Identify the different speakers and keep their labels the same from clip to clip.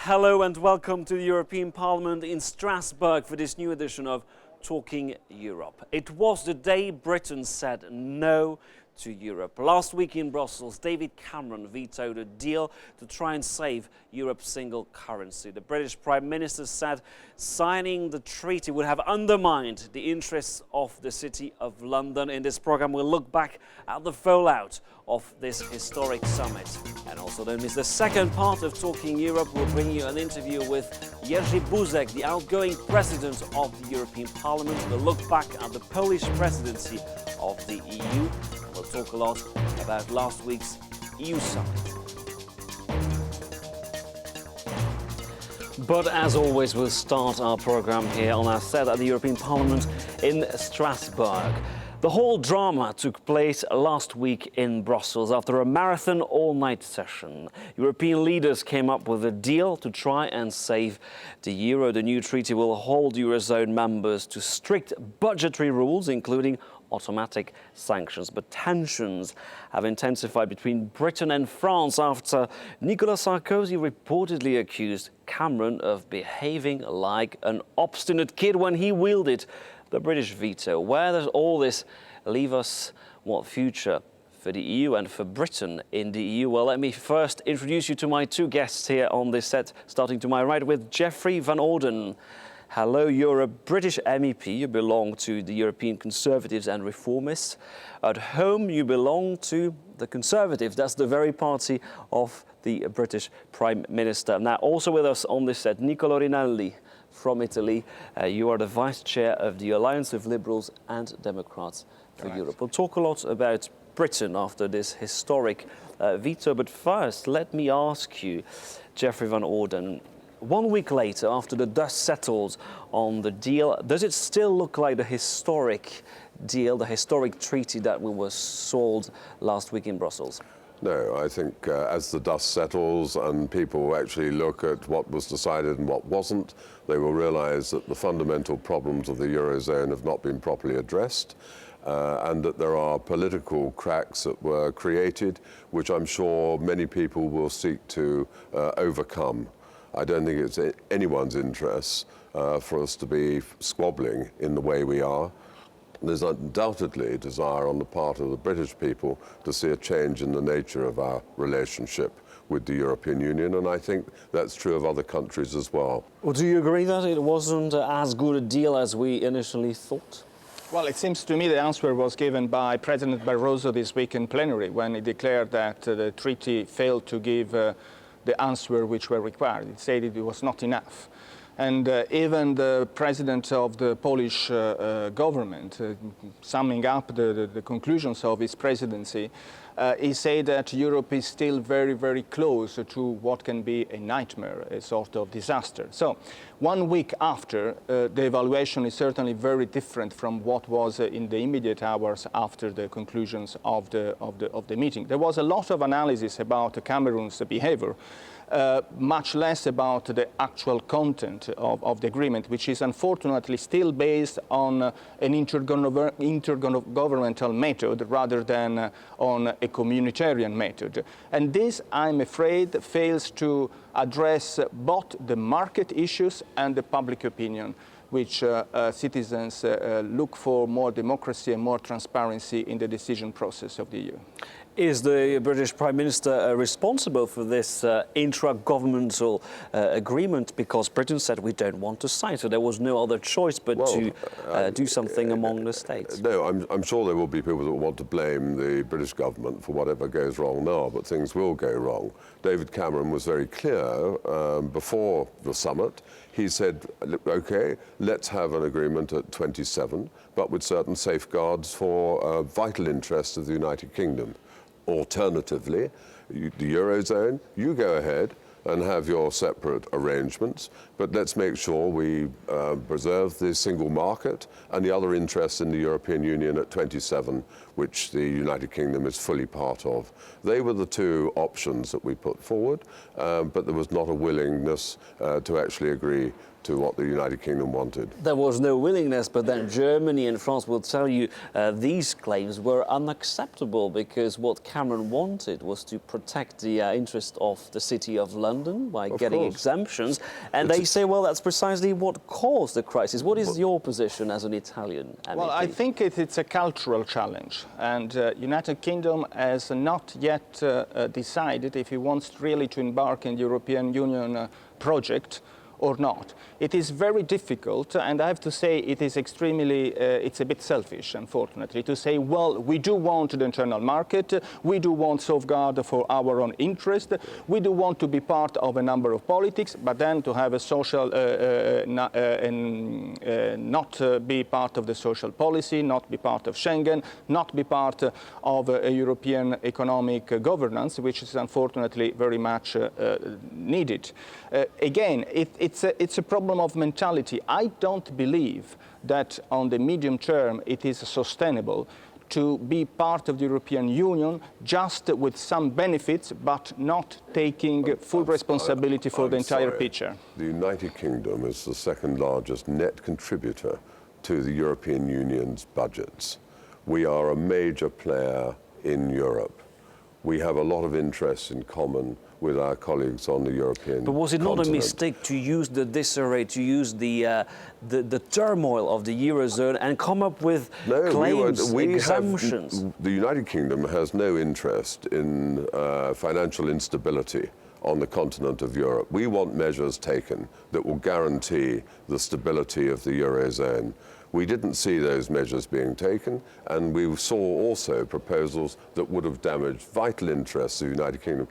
Speaker 1: Hello and welcome to the European Parliament in Strasbourg for this new edition of Talking Europe. It was the day Britain said no to Europe. Last week in Brussels, David Cameron vetoed a deal to try and save Europe's single currency. The British Prime Minister said signing the treaty would have undermined the interests of the City of London. In this programme, we'll look back at the fallout of this historic summit. And also don't miss the second part of Talking Europe. We'll bring you an interview with Jerzy Buzek, the outgoing president of the European Parliament. We'll look back at the Polish presidency of the EU. We'll talk a lot about last week's EU summit. But as always, we'll start our programme here on our set at the European Parliament in Strasbourg. The whole drama took place last week in Brussels after a marathon all-night session. European leaders came up with a deal to try and save the euro. The new treaty will hold Eurozone members to strict budgetary rules, including automatic sanctions. But tensions have intensified between Britain and France after Nicolas Sarkozy reportedly accused Cameron of behaving like an obstinate kid when he wielded the British veto. Where does all this leave us? What future for the EU and for Britain in the EU? Well, let me first introduce you to my two guests here on this set, starting to my right with Geoffrey Van Orden. Hello, you're a British MEP. You belong to the European Conservatives and Reformists. At home, you belong to the Conservatives. That's the very party of the British Prime Minister. Now, also with us on this set, Niccolò Rinaldi from Italy. You are the Vice Chair of the Alliance of Liberals and Democrats for Europe. We'll talk a lot about Britain after this historic veto. But first, let me ask you, Geoffrey Van Orden, 1 week later, after the dust settles on the deal, does it still look like the historic deal, the historic treaty that we were sold last week in Brussels?
Speaker 2: No, I think as the dust settles and people actually look at what was decided and what wasn't, they will realize that the fundamental problems of the Eurozone have not been properly addressed and that there are political cracks that were created, which I'm sure many people will seek to overcome. I don't think it's anyone's interest for us to be squabbling in the way we are. There's undoubtedly a desire on the part of the British people to see a change in the nature of our relationship with the European Union, and I think that's true of other countries as well.
Speaker 1: Well, do you agree that it wasn't as good a deal as we initially thought?
Speaker 3: Well, it seems to me the answer was given by President Barroso this week in plenary when he declared that the treaty failed to give the answer which were required. It said it was not enough. And even the president of the Polish government, summing up the conclusions of his presidency, he said that Europe is still very, very close to what can be a nightmare, a sort of disaster. So 1 week after, the evaluation is certainly very different from what was in the immediate hours after the conclusions of the meeting. There was a lot of analysis about Cameron's behavior, much less about the actual content of the agreement, which is unfortunately still based on an intergovernmental method rather than on a communitarian method. And this, I'm afraid, fails to address both the market issues and the public opinion, which citizens look for more democracy and more transparency in the decision process of the EU.
Speaker 1: Is the British Prime Minister responsible for this intra-governmental agreement? Because Britain said we don't want to sign, so there was no other choice but to do something among the states.
Speaker 2: No, I'm sure there will be people that want to blame the British government for whatever goes wrong now, but things will go wrong. David Cameron was very clear before the summit. He said, OK, let's have an agreement at 27, but with certain safeguards for vital interests of the United Kingdom. Alternatively, the Eurozone, you go ahead and have your separate arrangements, but let's make sure we preserve the single market and the other interests in the European Union at 27, which the United Kingdom is fully part of. They were the two options that we put forward, but there was not a willingness to actually agree to what the United Kingdom wanted.
Speaker 1: There was no willingness, but then Germany and France will tell you these claims were unacceptable because what Cameron wanted was to protect the interest of the City of London by getting exemptions. And they say, well, that's precisely what caused the crisis. What is your position as an Italian MEP?
Speaker 3: Well, I think it's a cultural challenge, and United Kingdom has not yet decided if it wants really to embark in the European Union project or not. It is very difficult, and I have to say it is extremely, it's a bit selfish, unfortunately, to say, well, we do want the internal market, we do want safeguard for our own interest, we do want to be part of a number of politics, but then to have a social, not be part of the social policy, not be part of Schengen, not be part of a European economic governance, which is unfortunately very much needed. Again, it's a problem of mentality. I don't believe that on the medium term it is sustainable to be part of the European Union just with some benefits, but not taking full responsibility for the entire picture.
Speaker 2: The United Kingdom is the second largest net contributor to the European Union's budgets. We are a major player in Europe. We have a lot of interests in common with our colleagues on the European
Speaker 1: But was it not
Speaker 2: continent.
Speaker 1: a mistake to use the disarray, to use the turmoil of the Eurozone and come up with claims, exemptions?
Speaker 2: The United Kingdom has no interest in financial instability on the continent of Europe. We want measures taken that will guarantee the stability of the Eurozone. We didn't see those measures being taken, and we saw also proposals that would have damaged vital interests of the United Kingdom.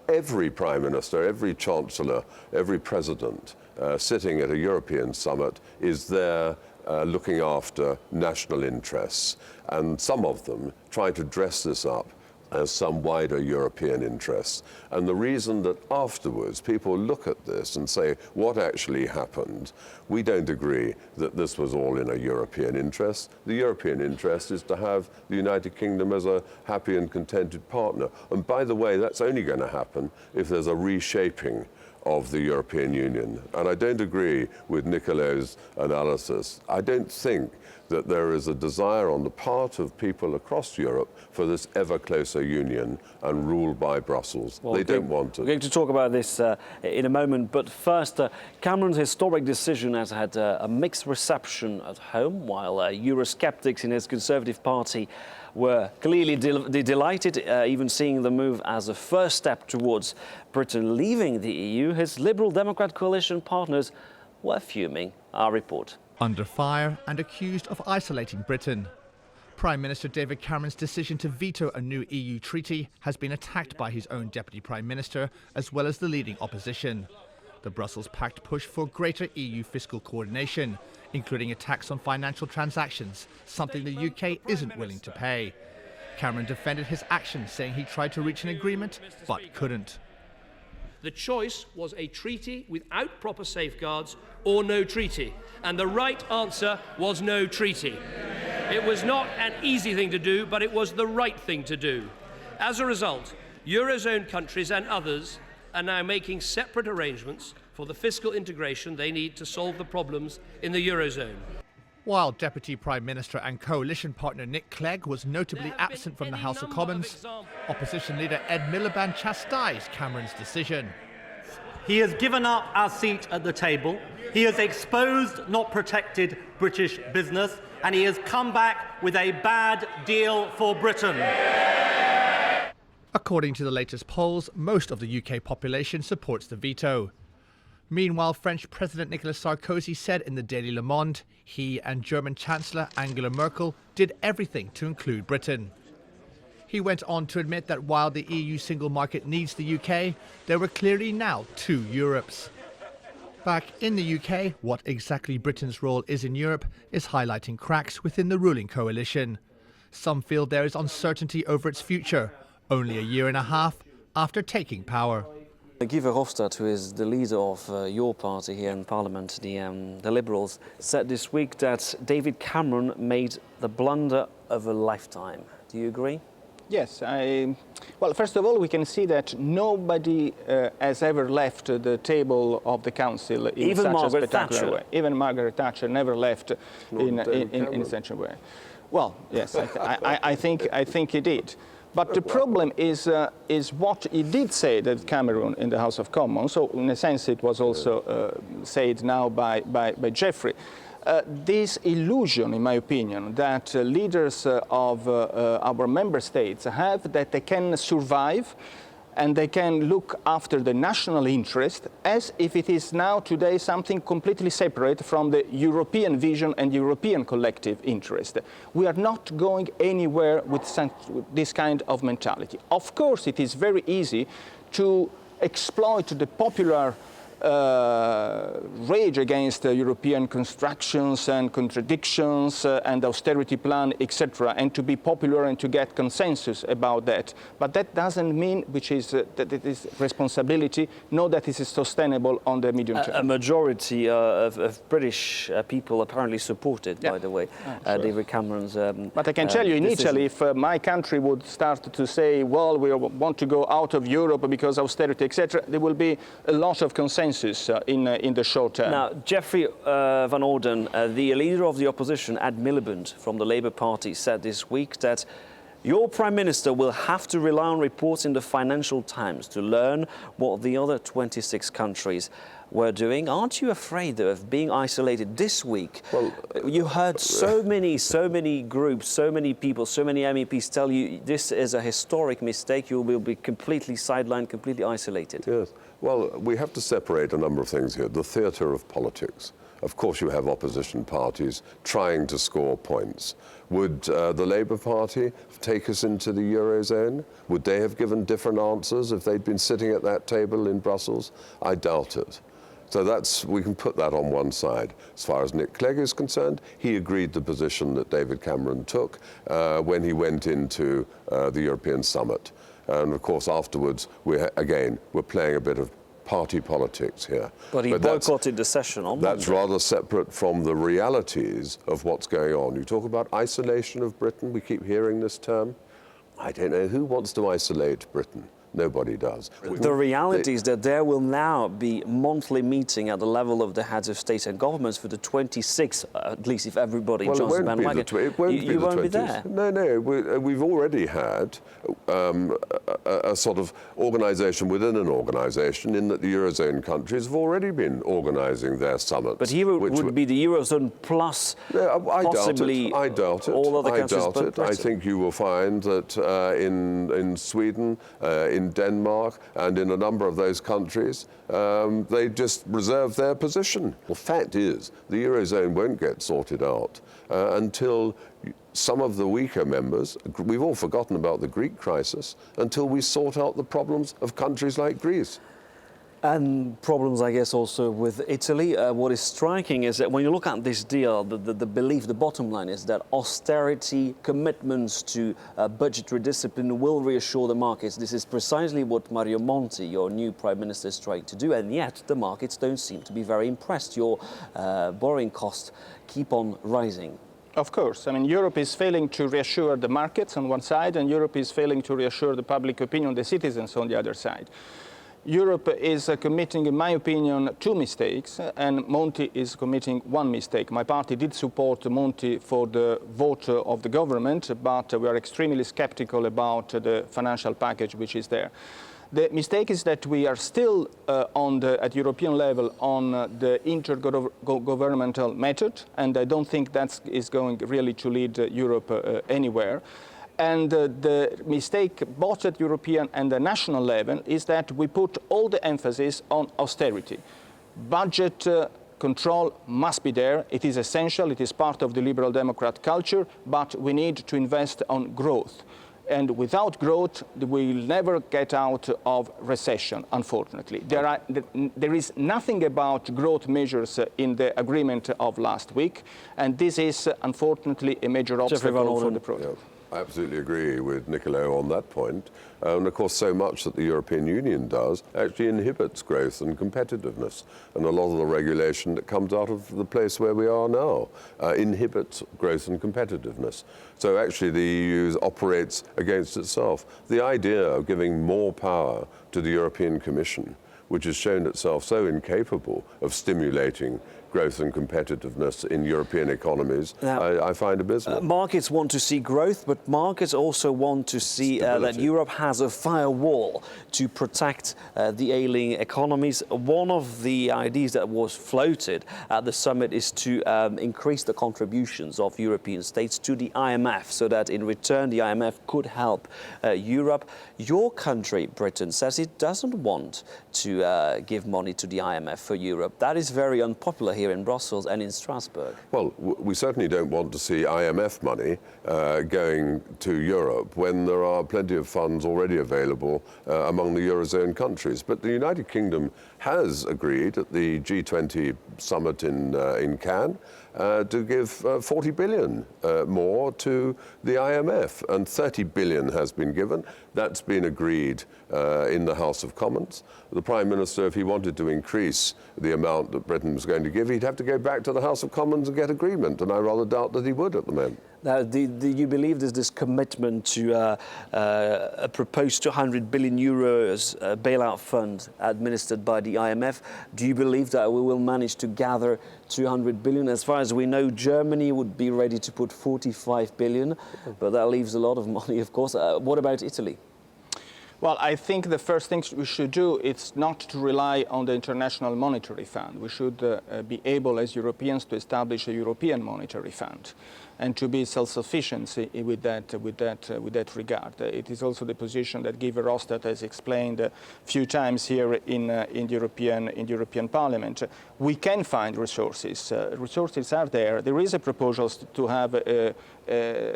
Speaker 2: Every Prime Minister, every Chancellor, every President sitting at a European summit is there looking after national interests, and some of them try to dress this up as some wider European interests. And the reason that afterwards people look at this and say, what actually happened? We don't agree that this was all in a European interest. The European interest is to have the United Kingdom as a happy and contented partner. And by the way, that's only going to happen if there's a reshaping of the European Union. And I don't agree with Nicolo's analysis. I don't think that there is a desire on the part of people across Europe for this ever closer union and rule by Brussels. Well, they don't want it.
Speaker 1: We're going to talk about this in a moment, but first, Cameron's historic decision has had a mixed reception at home, while Eurosceptics in his Conservative Party were clearly delighted, even seeing the move as a first step towards Britain leaving the EU. His Liberal Democrat coalition partners were fuming. Our report.
Speaker 4: Under fire and accused of isolating Britain. Prime Minister David Cameron's decision to veto a new EU treaty has been attacked by his own Deputy Prime Minister as well as the leading opposition. The Brussels pact pushed for greater EU fiscal coordination, including a tax on financial transactions, something the UK isn't willing to pay. Cameron defended his action, saying he tried to reach an agreement but couldn't.
Speaker 5: The choice was a treaty without proper safeguards or no treaty. And the right answer was no treaty. It was not an easy thing to do, but it was the right thing to do. As a result, Eurozone countries and others are now making separate arrangements for the fiscal integration they need to solve the problems in the Eurozone.
Speaker 4: While Deputy Prime Minister and coalition partner Nick Clegg was notably absent from the House of Commons, opposition leader Ed Miliband chastised Cameron's decision.
Speaker 6: He has given up our seat at the table, he has exposed, not protected, British business, and he has come back with a bad deal for Britain.
Speaker 4: According to the latest polls, most of the UK population supports the veto. Meanwhile, French President Nicolas Sarkozy said in the Daily Le Monde he and German Chancellor Angela Merkel did everything to include Britain. He went on to admit that while the EU single market needs the UK, there were clearly now two Europes. Back in the UK, what exactly Britain's role is in Europe is highlighting cracks within the ruling coalition. Some feel there is uncertainty over its future, only a year and a half after taking power.
Speaker 1: Guy Verhofstadt, who is the leader of your party here in Parliament, the Liberals, said this week that David Cameron made the blunder of a lifetime. Do you agree?
Speaker 3: Yes, well, first of all, we can see that nobody has ever left the table of the Council in
Speaker 1: Even
Speaker 3: such
Speaker 1: Margaret
Speaker 3: a spectacular
Speaker 1: Thatcher.
Speaker 3: way. Even Margaret Thatcher never left in such a way. Well, yes, I think he did. But the problem is what he did say, that Cameron, in the House of Commons. So in a sense, it was also said now by Jeffrey. This illusion, in my opinion, that leaders of our member states have, that they can survive and they can look after the national interest as if it is now today something completely separate from the European vision and European collective interest. We are not going anywhere with this kind of mentality. Of course, it is very easy to exploit the popular rage against European constructions and contradictions and austerity plan, etc., and to be popular and to get consensus about that. But that doesn't mean that it is responsibility, nor that it is sustainable on the medium term.
Speaker 1: A majority of British people apparently supported, by the way, sure, David Cameron's
Speaker 3: But I can tell you, in
Speaker 1: decision.
Speaker 3: Italy, if my country would start to say, well, we want to go out of Europe because austerity, etc., there will be a lot of consensus in the short term.
Speaker 1: Now, Geoffrey Van Orden, the leader of the opposition, Ed Miliband from the Labour Party, said this week that your Prime Minister will have to rely on reports in the Financial Times to learn what the other 26 countries were doing. Aren't you afraid, though, of being isolated this week? Well, you heard so many groups, so many people, so many MEPs tell you this is a historic mistake. You will be completely sidelined, completely isolated.
Speaker 2: Yes. Well, we have to separate a number of things here. The theatre of politics. Of course, you have opposition parties trying to score points. Would the Labour Party take us into the Eurozone? Would they have given different answers if they'd been sitting at that table in Brussels? I doubt it. So we can put that on one side. As far as Nick Clegg is concerned, he agreed the position that David Cameron took when he went into the European summit. And of course, afterwards, we're playing a bit of party politics here.
Speaker 1: But he boycotted the session on Monday.
Speaker 2: That's rather separate from the realities of what's going on. You talk about isolation of Britain. We keep hearing this term. I don't know who wants to isolate Britain. Nobody does.
Speaker 1: The reality is that there will now be monthly meeting at the level of the heads of state and governments for the 26th, at least if everybody joins the bandwagon. You won't be there.
Speaker 2: No. We've already had a sort of organisation within an organisation, in that the Eurozone countries have already been organising their summits.
Speaker 1: But here would be the Eurozone plus possibly
Speaker 2: I doubt it.
Speaker 1: All other countries but Britain.
Speaker 2: I think you will find that in Sweden, in Denmark and in a number of those countries, they just reserve their position. The fact is, the Eurozone won't get sorted out until some of the weaker members, we've all forgotten about the Greek crisis, until we sort out the problems of countries like Greece.
Speaker 1: And problems, I guess, also with Italy. What is striking is that when you look at this deal, the belief, the bottom line is that austerity, commitments to budgetary discipline will reassure the markets. This is precisely what Mario Monti, your new Prime Minister, is trying to do. And yet the markets don't seem to be very impressed. Your borrowing costs keep on rising.
Speaker 3: Of course. I mean, Europe is failing to reassure the markets on one side, and Europe is failing to reassure the public opinion, the citizens on the other side. Europe is committing, in my opinion, two mistakes, and Monti is committing one mistake. My party did support Monti for the vote of the government, but we are extremely skeptical about the financial package which is there. The mistake is that we are still at European level on the intergovernmental method, and I don't think that is going really to lead Europe anywhere. And the mistake both at European and the national level is that we put all the emphasis on austerity. Budget control must be there. It is essential. It is part of the liberal democrat culture, but we need to invest on growth. And without growth, we will never get out of recession, unfortunately. There is nothing about growth measures in the agreement of last week, and this is, unfortunately, a major obstacle for the process.
Speaker 2: Yeah. I absolutely agree with Niccolò on that point. And of course, so much that the European Union does actually inhibits growth and competitiveness. And a lot of the regulation that comes out of the place where we are now inhibits growth and competitiveness. So actually the EU operates against itself. The idea of giving more power to the European Commission, which has shown itself so incapable of stimulating growth and competitiveness in European economies, I find abysmal.
Speaker 1: Markets want to see growth, but markets also want to see that Europe has a firewall to protect the ailing economies. One of the ideas that was floated at the summit is to increase the contributions of European states to the IMF, so that in return the IMF could help Europe. Your country, Britain, says it doesn't want to give money to the IMF for Europe. That is very unpopular here in Brussels and in Strasbourg.
Speaker 2: Well, we certainly don't want to see IMF money going to Europe when there are plenty of funds already available among the Eurozone countries. But the United Kingdom has agreed at the G20 summit in Cannes to give 40 billion more to the IMF, and 30 billion has been given. That's been agreed in the House of Commons. The Prime Minister, if he wanted to increase the amount that Britain was going to give, he'd have to go back to the House of Commons and get agreement, and I rather doubt that he would at the moment.
Speaker 1: Now, do you believe there's this commitment to a proposed 200 billion euros bailout fund administered by the IMF? Do you believe that we will manage to gather 200 billion? As far as we know, Germany would be ready to put 45 billion, but that leaves a lot of money, of course. What about Italy?
Speaker 3: Well, I think the first thing we should do is not to rely on the International Monetary Fund. We should be able, as Europeans, to establish a European Monetary Fund and to be self-sufficient with that regard. It is also the position that Guy Verhofstadt has explained a few times here in the European Parliament. We can find resources. Resources are there. There is a proposal to have a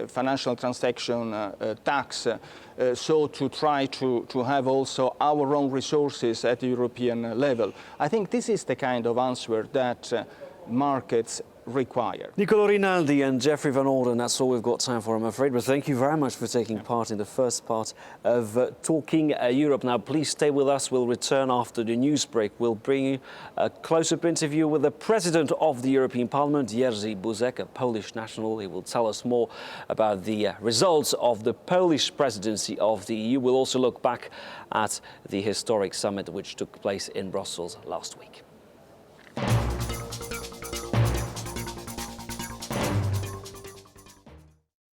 Speaker 3: financial transaction tax, so to try to have also our own resources at the European level. I think this is the kind of answer that markets require.
Speaker 1: Nicola Rinaldi and Geoffrey Van Orden, that's all we've got time for, I'm afraid. But thank you very much for taking part in the first part of Talking Europe. Now, please stay with us. We'll return after the news break. We'll bring you a close-up interview with the President of the European Parliament, Jerzy Buzek, a Polish national. He will tell us more about the results of the Polish presidency of the EU. We'll also look back at the historic summit which took place in Brussels last week.